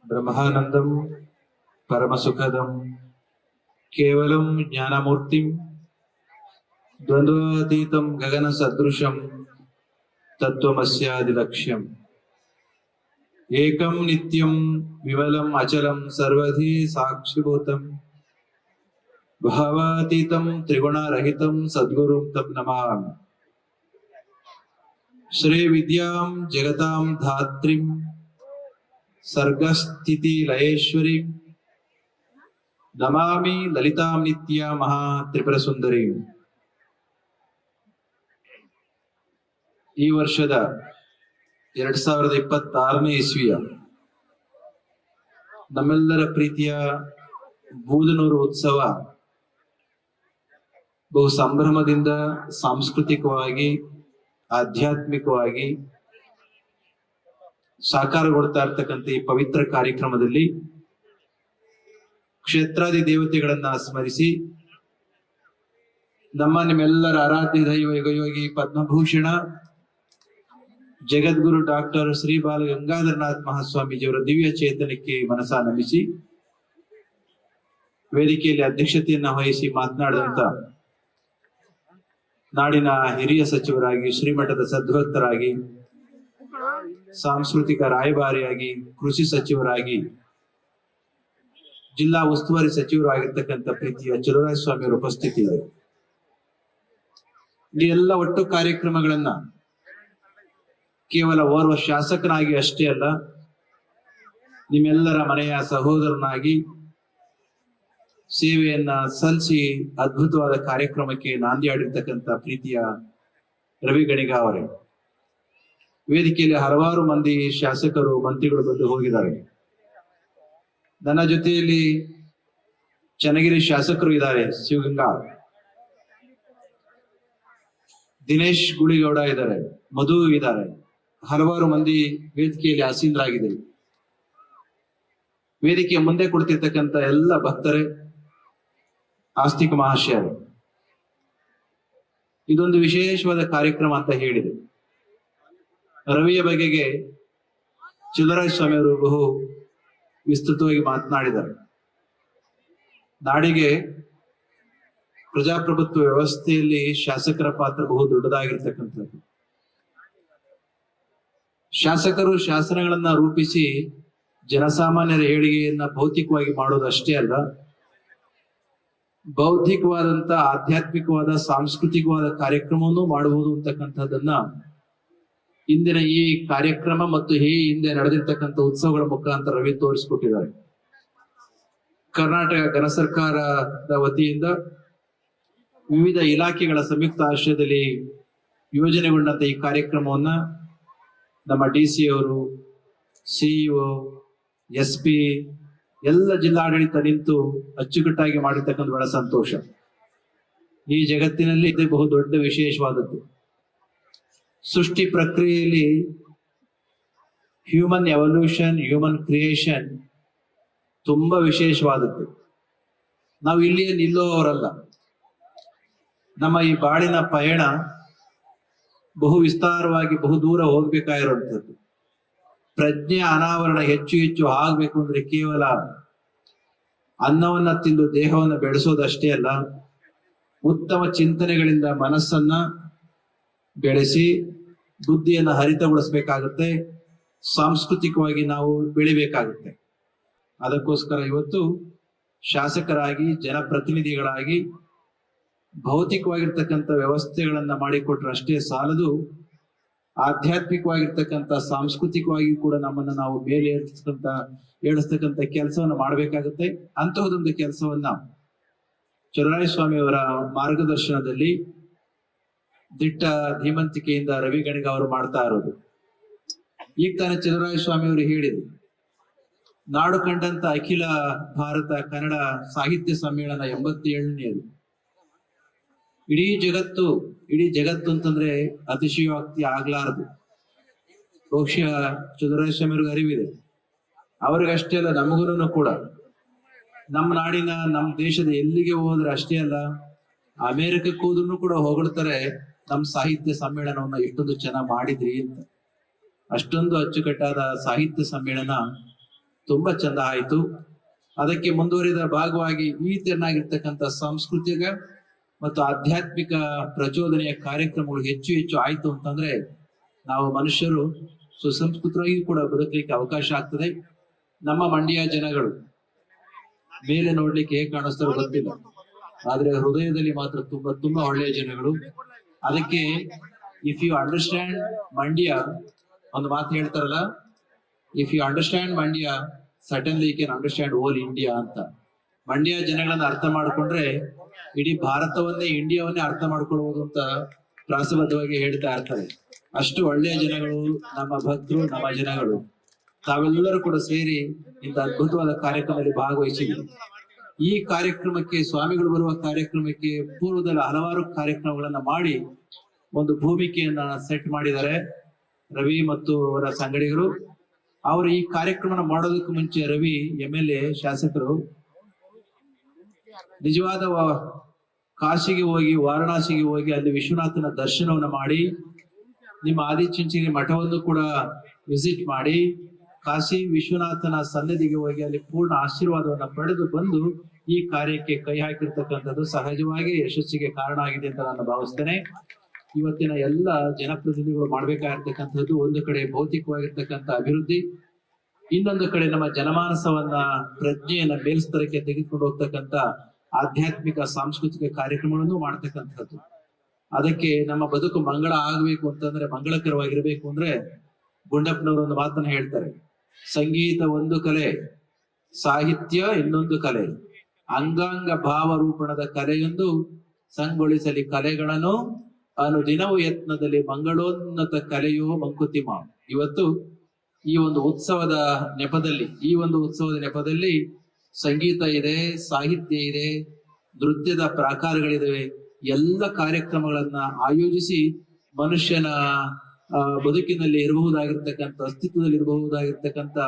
ಬ್ರಹ್ಮಾನಂದಂ ಪರಮಸುಖದಂ ಕೇವಲಂ ಜ್ಞಾನಮೂರ್ತಿಂ ದ್ವಂದ್ವಾತೀತಂ ಗಗನ ಸದೃಶಂ ತತ್ವಮಸ್ಯಾದಿಲಕ್ಷ್ಯಂ ಏಕಂ ನಿತ್ಯಂ ವಿಮಲಂ ಅಚಲಂ ಸರ್ವಧಿ ಸಾಕ್ಷಿಭೂತಂ ಭಾವಾತೀತಂ ತ್ರಿಗುಣರಹಿತಂ ಸದ್ಗುರುಂ ತಂ ನಮಾಮಿ. ಶ್ರೀ ವಿದ್ಯಾಂ ಜಗತಾಂ ಧಾತ್ರಿಂ ಸರ್ಗಸ್ಥಿತಿ ಲಯೇಶ್ವರಿ ನಮಾಮಿ ಲಲಿತಾಂ ನಿತ್ಯ ಮಹಾ ತ್ರಿಪುರ ಸುಂದರಿ. ಈ ವರ್ಷದ 2026ನೇ ಇಸ್ವಿಯ ನಮ್ಮೆಲ್ಲರ ಪ್ರೀತಿಯ ಬೂದನೂರು ಉತ್ಸವ ಬಹು ಸಂಭ್ರಮದಿಂದ ಸಾಂಸ್ಕೃತಿಕವಾಗಿ ಆಧ್ಯಾತ್ಮಿಕವಾಗಿ ಸಾಕಾರಗೊಳ್ತಾ ಇರ್ತಕ್ಕಂಥ ಈ ಪವಿತ್ರ ಕಾರ್ಯಕ್ರಮದಲ್ಲಿ ಕ್ಷೇತ್ರಾದಿ ದೇವತೆಗಳನ್ನ ಸ್ಮರಿಸಿ ನಿಮ್ಮೆಲ್ಲರ ಆರಾಧ್ಯ ದೈವ ಯುಗಯೋಗಿ ಪದ್ಮಭೂಷಣ ಜಗದ್ಗುರು ಡಾಕ್ಟರ್ ಶ್ರೀ ಬಾಲ ಗಂಗಾಧರನಾಥ್ ಮಹಾಸ್ವಾಮೀಜಿಯವರ ದಿವ್ಯ ಚೇತನಕ್ಕೆ ಮನಸ ನಮಿಸಿ ವೇದಿಕೆಯಲ್ಲಿ ಅಧ್ಯಕ್ಷತೆಯನ್ನ ವಹಿಸಿ ಮಾತನಾಡಿದಂತ ನಾಡಿನ ಹಿರಿಯ ಸಚಿವರಾಗಿ ಶ್ರೀಮಠದ ಸದ್ಭಕ್ತರಾಗಿ ಸಾಂಸ್ಕೃತಿಕ ರಾಯಭಾರಿಯಾಗಿ ಕೃಷಿ ಸಚಿವರಾಗಿ ಜಿಲ್ಲಾ ಉಸ್ತುವಾರಿ ಸಚಿವರಾಗಿರ್ತಕ್ಕಂಥ ಪ್ರೀತಿಯ ಚಲುವರಾಯ ಸ್ವಾಮಿಯವರ ಉಪಸ್ಥಿತಿ ಇದೆ. ಈ ಎಲ್ಲ ಒಟ್ಟು ಕಾರ್ಯಕ್ರಮಗಳನ್ನ ಕೇವಲ ಓರ್ವ ಶಾಸಕನಾಗಿ ಅಷ್ಟೇ ಅಲ್ಲ, ನಿಮ್ಮೆಲ್ಲರ ಮನೆಯ ಸಹೋದರನಾಗಿ ಸೇವೆಯನ್ನ ಸಲ್ಲಿಸಿ ಅದ್ಭುತವಾದ ಕಾರ್ಯಕ್ರಮಕ್ಕೆ ನಾಂದಿಯಾಡಿರ್ತಕ್ಕಂಥ ಪ್ರೀತಿಯ ರವಿ ಗಣಿಗ ಅವರೇ, ವೇದಿಕೆಯಲ್ಲಿ ಹಲವಾರು ಮಂದಿ ಶಾಸಕರು ಮಂತ್ರಿಗಳು ಬಂದು ಹೋಗಿದ್ದಾರೆ. ನನ್ನ ಜೊತೆಯಲ್ಲಿ ಚನ್ನಗಿರಿ ಶಾಸಕರು ಇದ್ದಾರೆ, ಶಿವಗಂಗಾ, ದಿನೇಶ್ ಗುಳಿಗೌಡ ಇದ್ದಾರೆ, ಮಧು ಇದ್ದಾರೆ, ಹಲವಾರು ಮಂದಿ ವೇದಿಕೆಯಲ್ಲಿ ಆಸೀನರಾಗಿದೆ. ವೇದಿಕೆಯ ಮುಂದೆ ಕೊಡ್ತಿರ್ತಕ್ಕಂಥ ಎಲ್ಲ ಭಕ್ತರೇ, ಆಸ್ತಿಕ ಮಹಾಶಯರೇ, ಇದೊಂದು ವಿಶೇಷವಾದ ಕಾರ್ಯಕ್ರಮ ಅಂತ ಹೇಳಿದೆ. ರವಿಯ ಬಗೆಗೆ ಚಲುವರಾಯ ಸ್ವಾಮಿಯವರು ಬಹು ವಿಸ್ತೃತವಾಗಿ ಮಾತನಾಡಿದ್ದಾರೆ. ನಾಡಿಗೆ ಪ್ರಜಾಪ್ರಭುತ್ವ ವ್ಯವಸ್ಥೆಯಲ್ಲಿ ಶಾಸಕರ ಪಾತ್ರ ಬಹು ದೊಡ್ಡದಾಗಿರ್ತಕ್ಕಂಥದ್ದು. ಶಾಸಕರು ಶಾಸನಗಳನ್ನ ರೂಪಿಸಿ ಜನಸಾಮಾನ್ಯರ ಏಳಿಗೆಯನ್ನ ಭೌತಿಕವಾಗಿ ಮಾಡೋದು ಅಷ್ಟೇ ಅಲ್ಲ, ಬೌದ್ಧಿಕವಾದಂತ ಆಧ್ಯಾತ್ಮಿಕವಾದ ಸಾಂಸ್ಕೃತಿಕವಾದ ಕಾರ್ಯಕ್ರಮವನ್ನು ಮಾಡಬಹುದು ಅಂತಕ್ಕಂಥದ್ದನ್ನ ಇಂದಿನ ಈ ಕಾರ್ಯಕ್ರಮ ಮತ್ತು ಈ ಹಿಂದೆ ನಡೆದಿರ್ತಕ್ಕಂಥ ಉತ್ಸವಗಳ ಮುಖಾಂತರ ರವಿ ತೋರಿಸ್ಕೊಟ್ಟಿದ್ದಾರೆ. ಕರ್ನಾಟಕ ಘನ ಸರ್ಕಾರದ ವತಿಯಿಂದ ವಿವಿಧ ಇಲಾಖೆಗಳ ಸಂಯುಕ್ತ ಆಶ್ರಯದಲ್ಲಿ ಯೋಜನೆಗೊಂಡಂತ ಈ ಕಾರ್ಯಕ್ರಮವನ್ನ ನಮ್ಮ DC ಅವರು, CEO, SP ಎಲ್ಲ ಜಿಲ್ಲಾಡಳಿತ ನಿಂತು ಅಚ್ಚುಕಟ್ಟಾಗಿ ಮಾಡಿರ್ತಕ್ಕಂಥ ಬಹಳ ಸಂತೋಷ. ಈ ಜಗತ್ತಿನಲ್ಲಿ ಇದು ಬಹು ದೊಡ್ಡ ವಿಶೇಷವಾದದ್ದು. ಸೃಷ್ಟಿ ಪ್ರಕ್ರಿಯೆಯಲ್ಲಿ ಹ್ಯೂಮನ್ ಎವಲ್ಯೂಷನ್, ಹ್ಯೂಮನ್ ಕ್ರಿಯೇಷನ್ ತುಂಬಾ ವಿಶೇಷವಾದದ್ದು. ನಾವು ಇಲ್ಲಿಯೇ ನಿಲ್ಲುವವರಲ್ಲ. ನಮ್ಮ ಈ ಬಾಳಿನ ಪಯಣ ಬಹು ವಿಸ್ತಾರವಾಗಿ ಬಹು ದೂರ ಹೋಗ್ಬೇಕಾಗಿರುವಂಥದ್ದು. ಪ್ರಜ್ಞೆ ಅನಾವರಣ ಹೆಚ್ಚು ಹೆಚ್ಚು ಆಗ್ಬೇಕು ಅಂದ್ರೆ ಕೇವಲ ಅನ್ನವನ್ನ ತಿಂದು ದೇಹವನ್ನು ಬೆಳೆಸೋದಷ್ಟೇ ಅಲ್ಲ, ಉತ್ತಮ ಚಿಂತನೆಗಳಿಂದ ಮನಸ್ಸನ್ನ ಬೆಳೆಸಿ ಬುದ್ಧಿಯನ್ನ ಹರಿತಗೊಳಿಸ್ಬೇಕಾಗುತ್ತೆ. ಸಾಂಸ್ಕೃತಿಕವಾಗಿ ನಾವು ಬೆಳಿಬೇಕಾಗುತ್ತೆ. ಅದಕ್ಕೋಸ್ಕರ ಇವತ್ತು ಶಾಸಕರಾಗಿ, ಜನಪ್ರತಿನಿಧಿಗಳಾಗಿ ಭೌತಿಕವಾಗಿರ್ತಕ್ಕಂಥ ವ್ಯವಸ್ಥೆಗಳನ್ನ ಮಾಡಿಕೊಟ್ರೆ ಅಷ್ಟೇ ಸಾಲದು, ಆಧ್ಯಾತ್ಮಿಕವಾಗಿರ್ತಕ್ಕಂಥ ಸಾಂಸ್ಕೃತಿಕವಾಗಿ ಕೂಡ ನಮ್ಮನ್ನ ನಾವು ಮೇಲೆ ಏಳಿಸ್ತಕ್ಕಂಥ ಕೆಲಸವನ್ನ ಮಾಡಬೇಕಾಗುತ್ತೆ. ಅಂತಹದೊಂದು ಕೆಲಸವನ್ನ ಚಲುವರಾಯ ಸ್ವಾಮಿಯವರ ಮಾರ್ಗದರ್ಶನದಲ್ಲಿ ದಿಟ್ಟ ಧೀಮಂತಿಕೆಯಿಂದ ರವಿ ಗಣಿಗ ಅವರು ಮಾಡ್ತಾ ಇರೋದು. ಈಗ ತಾನೇ ಚಲುವರಾಯ ಸ್ವಾಮಿಯವರು ಹೇಳಿದ್ರು, ನಾಡು ಕಂಡಂತ ಅಖಿಲ ಭಾರತ ಕನ್ನಡ ಸಾಹಿತ್ಯ ಸಮ್ಮೇಳನ 87ನೇದು. ಇಡೀ ಜಗತ್ತು ಅಂತಂದ್ರೆ ಅತಿಶಯೋಕ್ತಿ ಆಗ್ಲಾರದು. ಬಹುಶಃ ಚಲುವರಾಯ ಸ್ವಾಮಿಯವ್ರಿಗೆ ಅರಿವಿದೆ. ಅವ್ರಿಗಷ್ಟೇ ಅಲ್ಲ, ನಮಗೂ ಕೂಡ ನಮ್ಮ ನಾಡಿನ, ನಮ್ಮ ದೇಶದ ಎಲ್ಲಿಗೆ ಹೋದ್ರೆ ಅಷ್ಟೇ ಅಲ್ಲ, ಅಮೆರಿಕಕ್ಕೆ ಹೋದ್ರು ಕೂಡ ಹೊಗಳ್ತಾರೆ ನಮ್ಮ ಸಾಹಿತ್ಯ ಸಮ್ಮೇಳನವನ್ನ ಎಷ್ಟೊಂದು ಚೆನ್ನಾಗಿ ಮಾಡಿದ್ರಿ ಅಂತ. ಅಷ್ಟೊಂದು ಅಚ್ಚುಕಟ್ಟಾದ ಸಾಹಿತ್ಯ ಸಮ್ಮೇಳನ ತುಂಬಾ ಚಂದ ಆಯಿತು. ಅದಕ್ಕೆ ಮುಂದುವರಿದ ಭಾಗವಾಗಿ ಈ ತೆರನಾಗಿರ್ತಕ್ಕಂಥ ಸಾಂಸ್ಕೃತಿಕ ಮತ್ತು ಆಧ್ಯಾತ್ಮಿಕ ಪ್ರಚೋದನೆಯ ಕಾರ್ಯಕ್ರಮಗಳು ಹೆಚ್ಚು ಹೆಚ್ಚು ಆಯ್ತು ಅಂತಂದ್ರೆ ನಾವು ಮನುಷ್ಯರು ಸುಸಂಸ್ಕೃತರಾಗಿ ಕೂಡ ಬದುಕಲಿಕ್ಕೆ ಅವಕಾಶ ಆಗ್ತದೆ. ನಮ್ಮ ಮಂಡ್ಯ ಜನಗಳು ಮೇಲೆ ನೋಡ್ಲಿಕ್ಕೆ ಹೇಗೆ ಕಾಣಿಸ್ತಾರೋ ಗೊತ್ತಿಲ್ಲ, ಆದ್ರೆ ಹೃದಯದಲ್ಲಿ ಮಾತ್ರ ತುಂಬಾ ತುಂಬಾ ಒಳ್ಳೆಯ ಜನಗಳು. ಅದಕ್ಕೆ ಇಫ್ ಯು ಅಂಡರ್ಸ್ಟ್ಯಾಂಡ್ ಮಂಡ್ಯ, ಒಂದು ಮಾತು ಹೇಳ್ತಾರಲ್ಲ, if you understand Mandya certainly you can understand all India ಅಂತ. ಮಂಡ್ಯ ಜನಗಳನ್ನ ಅರ್ಥ ಮಾಡ್ಕೊಂಡ್ರೆ ಇಡೀ ಭಾರತವನ್ನೇ, ಇಂಡಿಯಾವನ್ನೇ ಅರ್ಥ ಮಾಡ್ಕೊಳ್ಬಹುದು ಅಂತ ಪ್ರಾಸಬದ್ಧವಾಗಿ ಹೇಳ್ತಾ ಇರ್ತಾರೆ. ಅಷ್ಟು ಒಳ್ಳೆಯ ಜನಗಳು ನಮ್ಮ ಭಕ್ತರು, ನಮ್ಮ ಜನಗಳು. ತಾವೆಲ್ಲರೂ ಕೂಡ ಸೇರಿ ಇಂಥ ಅದ್ಭುತವಾದ ಕಾರ್ಯಕ್ರಮದಲ್ಲಿ ಭಾಗವಹಿಸಿದ್ರು. ಈ ಕಾರ್ಯಕ್ರಮಕ್ಕೆ, ಸ್ವಾಮಿಗಳು ಬರುವ ಕಾರ್ಯಕ್ರಮಕ್ಕೆ ಪೂರ್ವದಲ್ಲಿ ಹಲವಾರು ಕಾರ್ಯಕ್ರಮಗಳನ್ನ ಮಾಡಿ ಒಂದು ಭೂಮಿಕೆಯನ್ನ ಸೆಟ್ ಮಾಡಿದ್ದಾರೆ ರವಿ ಮತ್ತು ಅವರ ಸಂಗಡಿಗರು. ಅವರು ಈ ಕಾರ್ಯಕ್ರಮ ಮಾಡೋದಕ್ಕೆ ಮುಂಚೆ ರವಿ MLA ಶಾಸಕರು ನಿಜವಾದ ಕಾಶಿಗೆ ಹೋಗಿ, ವಾರಣಾಸಿಗೆ ಹೋಗಿ ಅಲ್ಲಿ ವಿಶ್ವನಾಥನ ದರ್ಶನವನ್ನು ಮಾಡಿ, ನಿಮ್ಮ ಆದಿಚುಂಚನಗಿರಿ ಮಠವನ್ನು ಕೂಡ ವಿಸಿಟ್ ಮಾಡಿ, ಕಾಶಿ ವಿಶ್ವನಾಥನ ಸನ್ನಿಧಿಗೆ ಹೋಗಿ ಅಲ್ಲಿ ಪೂರ್ಣ ಆಶೀರ್ವಾದವನ್ನ ಪಡೆದು ಬಂದು ಈ ಕಾರ್ಯಕ್ಕೆ ಕೈ ಹಾಕಿರ್ತಕ್ಕಂಥದ್ದು ಸಹಜವಾಗಿ ಯಶಸ್ಸಿಗೆ ಕಾರಣ ಆಗಿದೆ ಅಂತ ನಾನು ಭಾವಿಸ್ತೇನೆ. ಇವತ್ತಿನ ಎಲ್ಲ ಜನಪ್ರತಿನಿಧಿಗಳು ಮಾಡ್ಬೇಕಾಗಿರ್ತಕ್ಕಂಥದ್ದು ಒಂದು ಕಡೆ ಭೌತಿಕವಾಗಿರ್ತಕ್ಕಂಥ ಅಭಿವೃದ್ಧಿ, ಇನ್ನೊಂದು ಕಡೆ ನಮ್ಮ ಜನಮಾನಸವನ್ನ, ಪ್ರಜ್ಞೆಯನ್ನ ಮೇಲ್ಸ್ತರಕ್ಕೆ ತೆಗೆದುಕೊಂಡು ಹೋಗ್ತಕ್ಕಂಥ ಆಧ್ಯಾತ್ಮಿಕ ಸಾಂಸ್ಕೃತಿಕ ಕಾರ್ಯಕ್ರಮಗಳನ್ನು ಮಾಡ್ತಕ್ಕಂಥದ್ದು. ಅದಕ್ಕೆ ನಮ್ಮ ಬದುಕು ಮಂಗಳ ಆಗಬೇಕು ಅಂತಂದ್ರೆ, ಮಂಗಳಕರವಾಗಿರ್ಬೇಕು ಅಂದ್ರೆ ಗುಂಡಪ್ಪನವರು ಒಂದು ಮಾತನ್ನ ಹೇಳ್ತಾರೆ, ಸಂಗೀತ ಒಂದು ಕಲೆ, ಸಾಹಿತ್ಯ ಇನ್ನೊಂದು ಕಲೆ, ಅಂಗಾಂಗ ಭಾವರೂಪಣದ ಕಲೆಯೊಂದು ಸಂಗೊಳಿಸಲಿ ಕಲೆಗಳನ್ನು ಅನುದಿನವೂ ಯತ್ನದಲ್ಲಿ ಮಂಗಳೋನ್ನತ ಕಲೆಯೋ ಮಂಕುತಿಮ್ಮ. ಇವತ್ತು ಈ ಒಂದು ಉತ್ಸವದ ನೆಪದಲ್ಲಿ ಸಂಗೀತ ಇದೆ, ಸಾಹಿತ್ಯ ಇದೆ, ನೃತ್ಯದ ಪ್ರಾಕಾರಗಳಿದಾವೆ. ಎಲ್ಲ ಕಾರ್ಯಕ್ರಮಗಳನ್ನ ಆಯೋಜಿಸಿ ಮನುಷ್ಯನ ಬದುಕಿನಲ್ಲಿ ಇರಬಹುದಾಗಿರ್ತಕ್ಕಂಥ, ಅಸ್ತಿತ್ವದಲ್ಲಿ ಇರಬಹುದಾಗಿರ್ತಕ್ಕಂಥ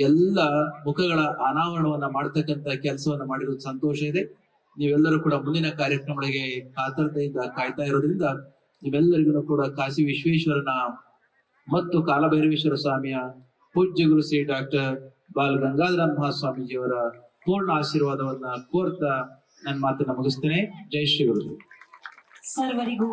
ಎಲ್ಲ ಮುಖಗಳ ಅನಾವರಣವನ್ನ ಮಾಡ್ತಕ್ಕಂಥ ಕೆಲಸವನ್ನ ಮಾಡಿರೋದು ಸಂತೋಷ ಇದೆ. ನೀವೆಲ್ಲರೂ ಕೂಡ ಮುಂದಿನ ಕಾರ್ಯಕ್ರಮಗಳಿಗೆ ಕಾತರತೆಯಿಂದ ಕಾಯ್ತಾ ಇರೋದ್ರಿಂದ ನಿಮ್ಮೆಲ್ಲರಿಗೂ ಕೂಡ ಕಾಶಿ ವಿಶ್ವೇಶ್ವರನ ಮತ್ತು ಕಾಲಭೈರವೇಶ್ವರ ಸ್ವಾಮಿಯ ಪೂಜ್ಯ ಗುರು ಶ್ರೀ ಡಾಕ್ಟರ್ ಬಾಲ್ ಗಂಗಾಧರ ಮಹಾಸ್ವಾಮೀಜಿಯವರ ಪೂರ್ಣ ಆಶೀರ್ವಾದವನ್ನ ಕೋರ್ತಾ ನನ್ನ ಮಾತನ್ನ ಮುಗಿಸ್ತೇನೆ. ಜೈ ಶ್ರೀ ಗುರು. ಸರ್ವರಿಗೂ